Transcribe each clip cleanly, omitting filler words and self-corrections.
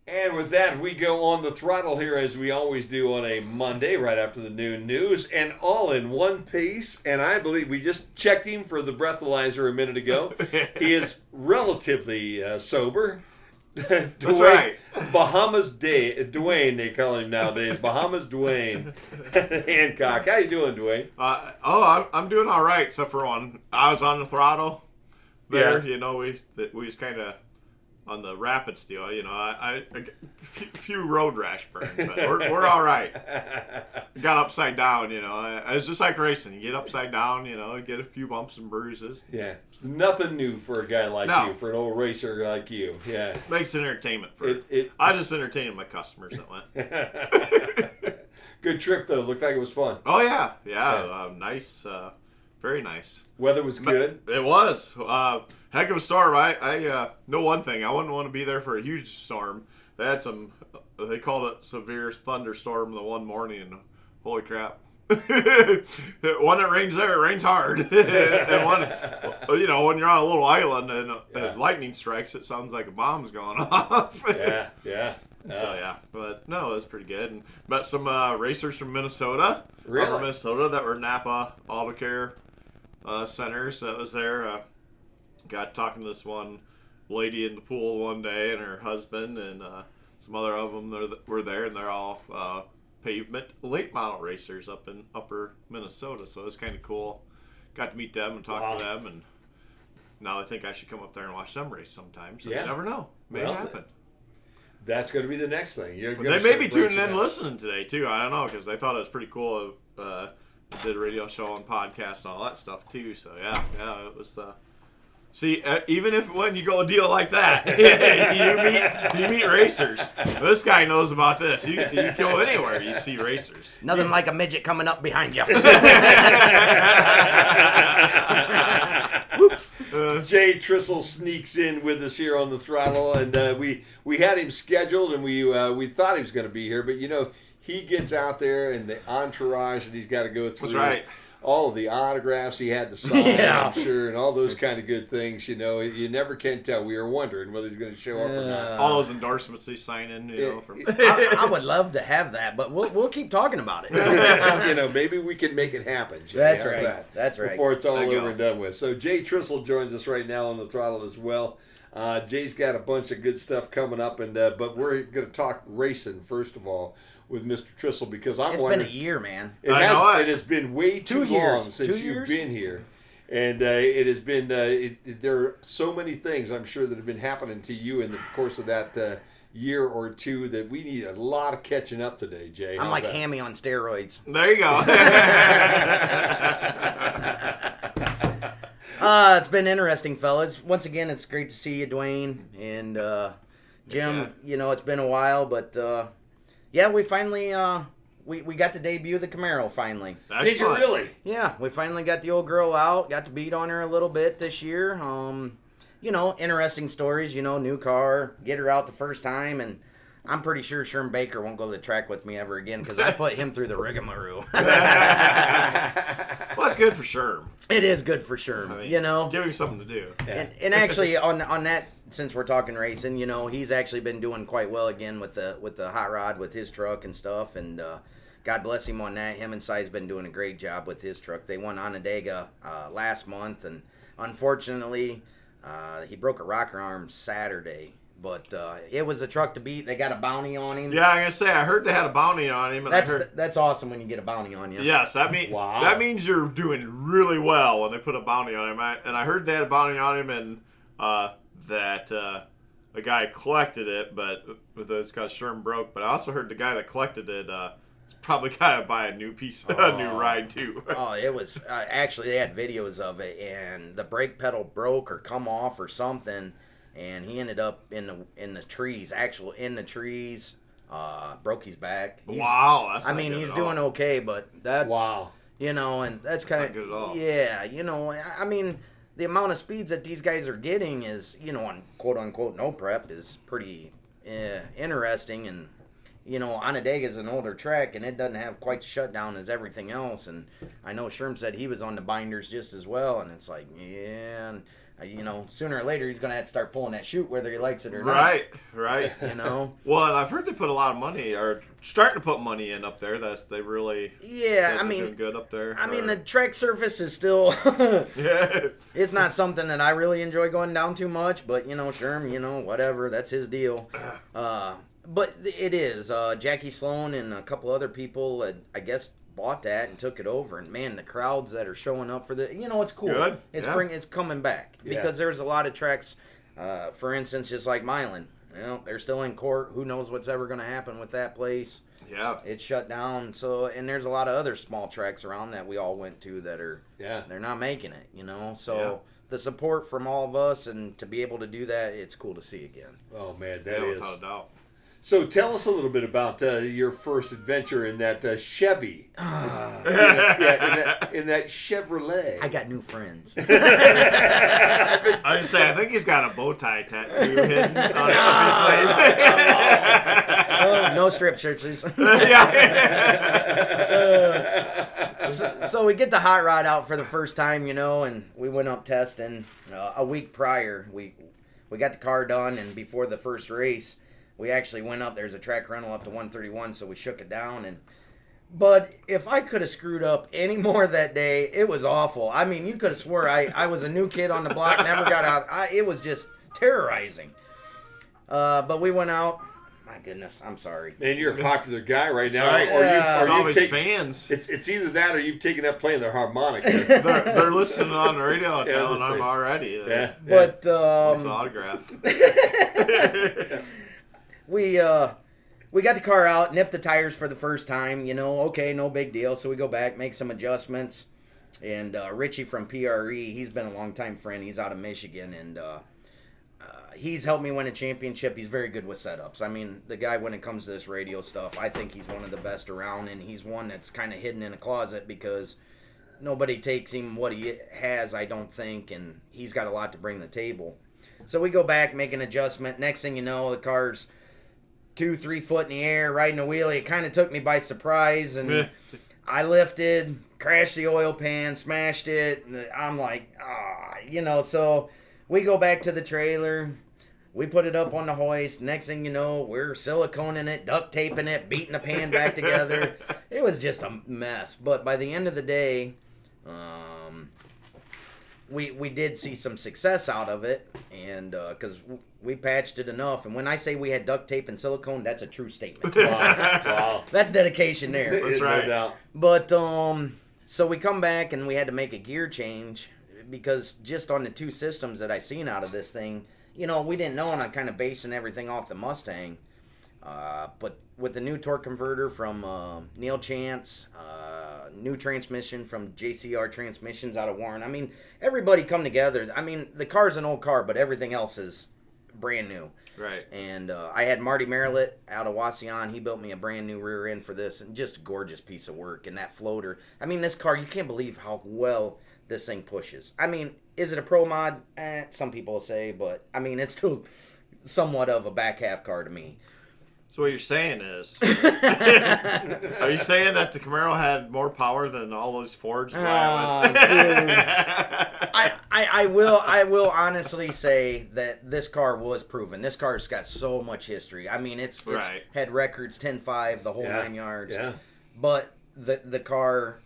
And with that, we go on the throttle here as we always do on a Monday, right after the noon news, and all in one piece. And I believe we just checked him for the breathalyzer a minute ago. He is relatively sober. Dwayne, That's right. Dwayne, they call him nowadays. Bahamas Dwayne Hancock. How you doing, Dwayne? I'm doing all right, except for I was on the throttle there. Yeah. You know, we was kind of on the rapids deal. You know, I few road rash burns, but we're all right. Got upside down. You know, it's just like racing. You get upside down. You know, get a few bumps and bruises. Yeah, it's nothing new for a guy like you, for an old racer like you. Yeah, makes entertainment for it. I just entertained my customers that went. Good trip though. Looked like it was fun. Oh yeah. Nice. Very nice. Weather was good. It was. Heck of a storm. I know one thing. I wouldn't want to be there for a huge storm. They had they called it severe thunderstorm the one morning, and holy crap. When it rains there, it rains hard. And when you're on a little island and lightning strikes, it sounds like a bomb's going off. Yeah. So yeah, but no, it was pretty good. And met some racers from Minnesota. Really? Upper Minnesota that were Napa Auto Care centers that was there. Got talking to this one lady in the pool one day and her husband and some other of them were there, and they're all pavement late model racers up in upper Minnesota. So it was kind of cool. Got to meet them and talk to them, and now I think I should come up there and watch them race sometime. So you never know. May happen. That's going to be the next thing. They may be tuning in listening today, too. I don't know, because they thought it was pretty cool. Did a radio show and podcast and all that stuff, too. So, yeah, it was... See, even if when you go a deal like that, you meet racers. This guy knows about this. You go anywhere, you see racers. Nothing like a midget coming up behind you. Whoops. Jay Trissel sneaks in with us here on the throttle, and we had him scheduled, and we thought he was going to be here, but he gets out there and the entourage that he's got to go through. That's right. All of the autographs he had to sign, I'm sure, and all those kind of good things. You never can tell. We were wondering whether he's going to show up or not. All those endorsements he's signing, from. I would love to have that, but we'll keep talking about it. Maybe we can make it happen, Jay. That's right. That's right. Before it's all over and done with. So Jay Trissel joins us right now on the throttle as well. Jay's got a bunch of good stuff coming up, and but we're going to talk racing first of all with Mr. Trissel, because it's been a year, man. It has been way too long since you've been here, and it has been. There are so many things I'm sure that have been happening to you in the course of that year or two that we need a lot of catching up today, Jay. I'm like Hammy on steroids. There you go. It's been interesting, fellas. Once again, it's great to see you, Dwayne and Jim. Yeah. It's been a while, but. Yeah, we finally we got to debut the Camaro finally. Did you really? Yeah, we finally got the old girl out. Got to beat on her a little bit this year. Interesting stories. New car, get her out the first time, and I'm pretty sure Sherm Baker won't go to the track with me ever again because I put him through the rigmarole. Well, that's good for Sherm. It is good for Sherm. Give him something to do. Yeah. And actually on that. Since we're talking racing, he's actually been doing quite well again with the hot rod with his truck and stuff, and God bless him on that. Him and Cy's been doing a great job with his truck. They won Onondaga last month, and unfortunately, he broke a rocker arm Saturday. But it was a truck to beat. They got a bounty on him. Yeah, I'm gonna say I heard they had a bounty on him. And that's awesome when you get a bounty on you. Yes, that means you're doing really well when they put a bounty on him. And I heard they had a bounty on him, and that a guy collected it, but it's because Sherm broke. But I also heard the guy that collected it probably got to buy a new new ride too. It was actually they had videos of it, and the brake pedal broke or come off or something, and he ended up in the trees, broke his back. Wow, that's he's doing okay, but that's and that's kind of good at all. Yeah, the amount of speeds that these guys are getting is, on quote-unquote no prep is pretty interesting. And, Onondaga is an older track, and it doesn't have quite the shutdown as everything else. And I know Sherm said he was on the binders just as well. And it's like, yeah. And Sooner or later he's going to have to start pulling that chute whether he likes it or not. Right. Well, and I've heard they put a lot of money, or starting to put money in up there. They really doing good up there. I mean, the track surface is still it's not something that I really enjoy going down too much, but Sherm, whatever, that's his deal. But it is Jackie Sloan and a couple other people I guess bought that and took it over, and man, the crowds that are showing up for it's cool. Good. It's coming back because there's a lot of tracks, for instance, just like Milan. They're still in court. Who knows what's ever going to happen with that place? Yeah, it's shut down. So, and there's a lot of other small tracks around that we all went to that are they're not making it. So the support from all of us, and to be able to do that, it's cool to see again. Oh man, that is without a doubt. So tell us a little bit about your first adventure in that Chevy. In that Chevrolet. I got new friends. I was say, I think he's got a bow tie tattoo hidden on his sleeve. No strip searches. So we get the hot rod out for the first time, and we went up testing a week prior. We got the car done, and before the first race, we actually went up. There's a track rental up to 131, so we shook it down. But if I could have screwed up any more that day, it was awful. I mean, you could have swore I was a new kid on the block, never got out. It was just terrorizing. But we went out. My goodness, I'm sorry. Man, you're a popular guy right now. Right. Or you've always fans. It's either that or you've taken up playing the harmonica. They're listening on the radio telling them already. But it's an autograph. We got the car out, nipped the tires for the first time, okay, no big deal. So we go back, make some adjustments. And Richie from PRE, he's been a long-time friend. He's out of Michigan, and he's helped me win a championship. He's very good with setups. I mean, the guy, when it comes to this radio stuff, I think he's one of the best around, and he's one that's kind of hidden in a closet because nobody takes him what he has, I don't think, and he's got a lot to bring to the table. So we go back, make an adjustment. Next thing you know, the car's 2-3 foot in the air, riding a wheelie. It kind of took me by surprise, and I lifted, crashed the oil pan, smashed it. And I'm like, so we go back to the trailer. We put it up on the hoist. Next thing you know, we're siliconing it, duct taping it, beating the pan back together. It was just a mess. But by the end of the day, we did see some success out of it, and because we patched it enough. And when I say we had duct tape and silicone, that's a true statement. Wow. That's dedication there. That's right. No doubt. But so we come back and we had to make a gear change because just on the two systems that I seen out of this thing, we didn't know, and I'm kind of basing everything off the Mustang. But with the new torque converter from Neil Chance, new transmission from JCR Transmissions out of Warren. I mean, everybody come together. I mean, the car's an old car, but everything else is brand new. Right. And I had Marty Marillet out of Wasion. He built me a brand new rear end for this, and just a gorgeous piece of work. And that floater. I mean, this car, you can't believe how well this thing pushes. I mean, is it a pro mod? Some people say, but I mean, it's still somewhat of a back half car to me. So what you're saying is, are you saying that the Camaro had more power than all those Fords? Dude. I will honestly say that this car was proven. This car's got so much history. I mean, it's had records, 10.5, the whole 9 yards. Yeah. But the car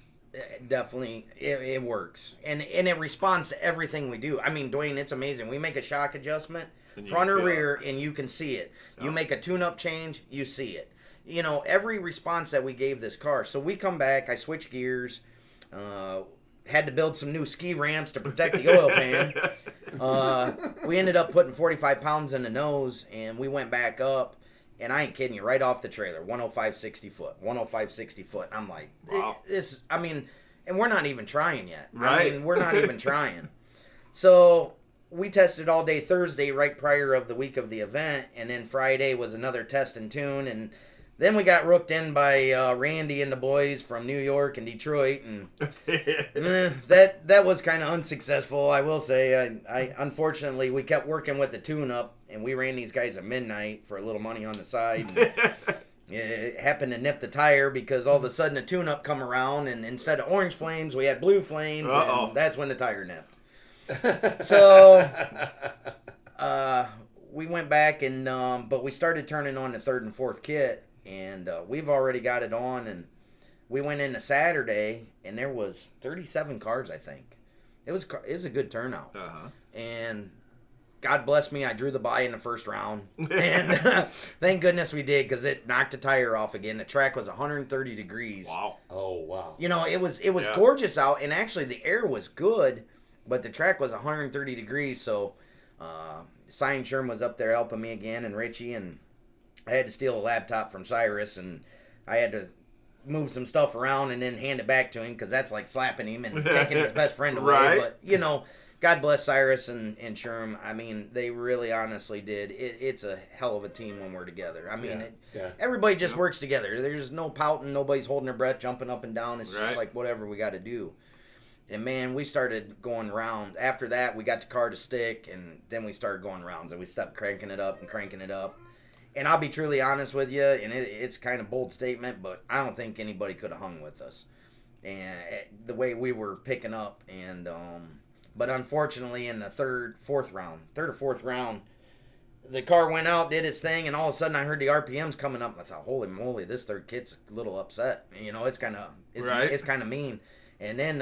definitely it works, and it responds to everything we do. I mean, Dwayne, it's amazing. We make a shock adjustment, front or rear, and you can see it. You make a tune-up change, you see it. Every response that we gave this car. So we come back, I switch gears, had to build some new ski ramps to protect the oil pan. We ended up putting 45 pounds in the nose, and we went back up, and I ain't kidding you, right off the trailer, 105 60 foot. I'm like, wow. And we're not even trying yet. Right. I mean, we're not even trying. So we tested all day Thursday right prior of the week of the event, and then Friday was another test and tune, and then we got rooked in by Randy and the boys from New York and Detroit, and that was kind of unsuccessful, I will say. I unfortunately, we kept working with the tune-up, and we ran these guys at midnight for a little money on the side. And it happened to nip the tire because all of a sudden a tune-up come around, and instead of orange flames, we had blue flames, and that's when the tire nipped. So we went back and but we started turning on the third and fourth kit, and we've already got it on, and we went into Saturday and there was 37 cars, I think. It was a good turnout. And God bless me, I drew the bye in the first round, and thank goodness we did, because it knocked a tire off again. The track was 130 degrees. Wow. Oh, wow. You know, it was gorgeous out, and actually the air was good, but the track was 130 degrees. So Sign Sherm was up there helping me again, and Richie, and I had to steal a laptop from Cyrus, and I had to move some stuff around and then hand it back to him, because that's like slapping him and taking his best friend away. Right. But, you know, God bless Cyrus and Sherm. I mean, they really honestly did. It's a hell of a team when we're together. I mean, everybody just works together. There's no pouting. Nobody's holding their breath, jumping up and down. It's just like whatever we got to do. And, man, we started going round. After that, we got the car to stick, and then we started going rounds. And we stopped cranking it up and cranking it up. And I'll be truly honest with you, and it's kind of a bold statement, but I don't think anybody could have hung with us. And the way we were picking up, and but unfortunately in the third or fourth round, the car went out, did its thing, and all of a sudden I heard the RPMs coming up, and I thought, holy moly, this third kit's a little upset. You know, it's kind of mean. And then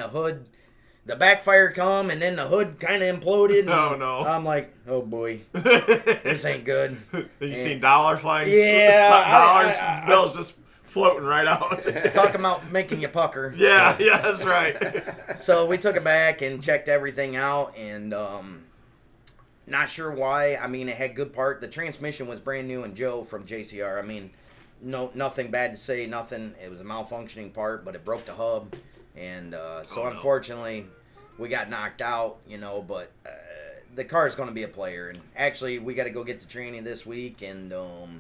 the backfire come, and then the hood kind of imploded. Oh, no. I'm like, oh, boy, this ain't good. You seen dollars flying? Yeah. Bills just floating right out. Talking about making you pucker. Yeah, that's right. So we took it back and checked everything out, and not sure why. I mean, it had good part. The transmission was brand new, and Joe from JCR, I mean, nothing bad to say, nothing. It was a malfunctioning part, but it broke the hub. And unfortunately, we got knocked out, you know, but the car is going to be a player. And actually, we got to go get to training this week and, you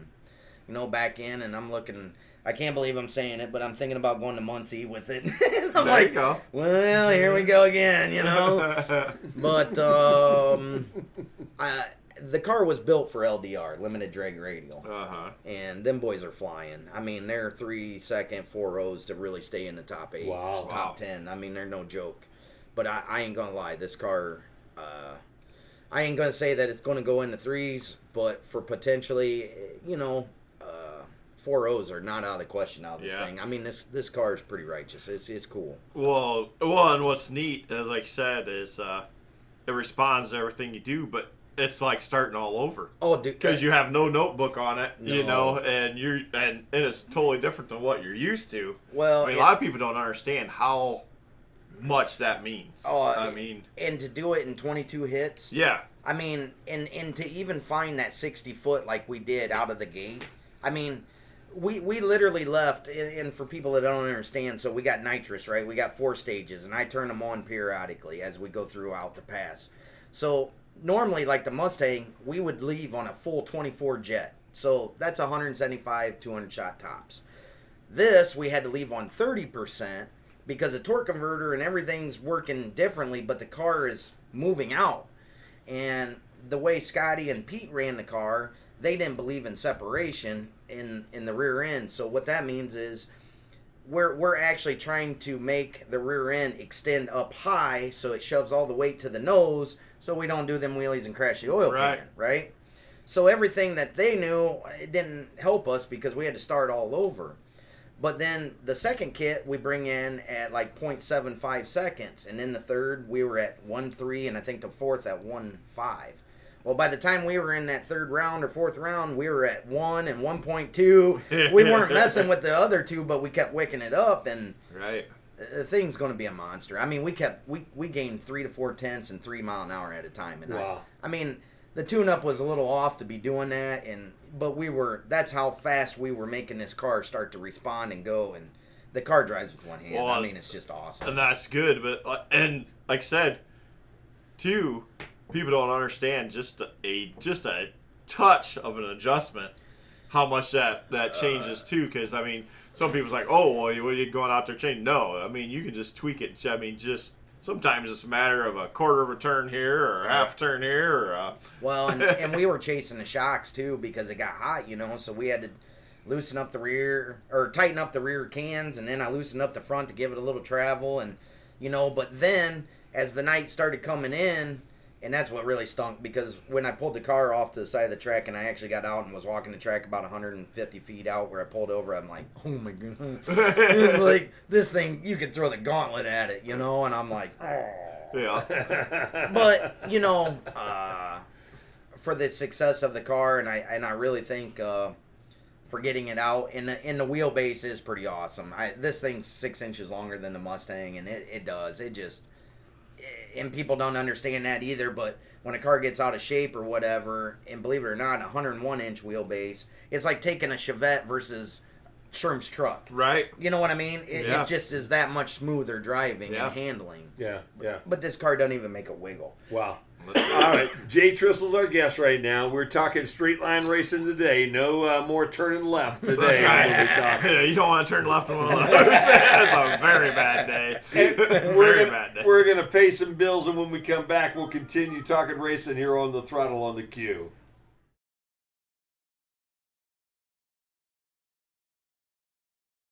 know, back in. And I'm looking, I can't believe I'm saying it, but I'm thinking about going to Muncie with it. I'm there you go. Well, here we go again, you know. But the car was built for LDR, limited drag radial. And them boys are flying. I mean, they're 3 second 4 rows to really stay in the top 8, top 10. I mean, they're no joke. But I ain't going to lie. This car, I ain't going to say that it's going to go in the 3s, but for potentially, you know, 4 O's are not out of the question out of this thing. I mean, this car is pretty righteous. It's cool. Well, and what's neat, as I said, is it responds to everything you do, but it's like starting all over. Oh, dude, because you have no notebook on it, you know, and it's totally different than what you're used to. Well, I mean, a lot of people don't understand how much that means. I mean, and to do it in 22 hits. Yeah. I mean, and to even find that 60 foot like we did out of the gate. I mean, we literally left, and for people that don't understand, so we got nitrous, right? We got 4 stages, and I turn them on periodically as we go throughout the pass. So normally, like the Mustang, we would leave on a full 24 jet. So that's 175, 200 shot tops. This, we had to leave on 30% because the torque converter and everything's working differently, but the car is moving out. And the way Scotty and Pete ran the car, they didn't believe in separation in the rear end. So what that means is we're actually trying to make the rear end extend up high so it shoves all the weight to the nose so we don't do them wheelies and crash the oil pan, right? So everything that they knew, it didn't help us because we had to start all over. But then the second kit we bring in at like 0.75 seconds, and then the third we were at 1.3, and I think the fourth at 1.5. Well, by the time we were in that third round or fourth round, we were at 1 and 1.2. We weren't messing with the other two, but we kept wicking it up, and the thing's going to be a monster. I mean, we gained 3 to 4 tenths and 3 mile an hour at a time. And I mean, the tune-up was a little off to be doing that, but that's how fast we were making this car start to respond and go, and the car drives with one hand. Well, I mean, it's just awesome. And that's good, but and like I said, too, people don't understand just a touch of an adjustment, how much that changes too. Because I mean, some people's like, oh, well, what are you going out there changing? No, I mean, you can just tweak it. I mean, just sometimes it's a matter of a quarter of a turn here or a half turn here. Or well, and we were chasing the shocks too because it got hot, you know. So we had to loosen up the rear or tighten up the rear cans, and then I loosened up the front to give it a little travel, and you know. But then as the night started coming in, and that's what really stunk, because when I pulled the car off to the side of the track and I actually got out and was walking the track about 150 feet out where I pulled over, I'm like, oh my God. It's like, this thing, you could throw the gauntlet at it, you know, and I'm like, oh. Yeah. But, you know, for the success of the car, and I really think for getting it out, and the wheelbase is pretty awesome. This thing's 6 inches longer than the Mustang, and it does. It just... And people don't understand that either, but when a car gets out of shape or whatever, and believe it or not, a 101-inch wheelbase, it's like taking a Chevette versus Sherm's truck. Right. You know what I mean? It just is that much smoother driving and handling. Yeah, yeah. But this car doesn't even make a wiggle. Wow. All right, Jay Trissell's our guest right now. We're talking straight line racing today. No more turning left today. That's right. You don't want to turn left on one of those. That's a very bad day. Bad day. We're gonna pay some bills, and when we come back, we'll continue talking racing here on the Throttle on the Q.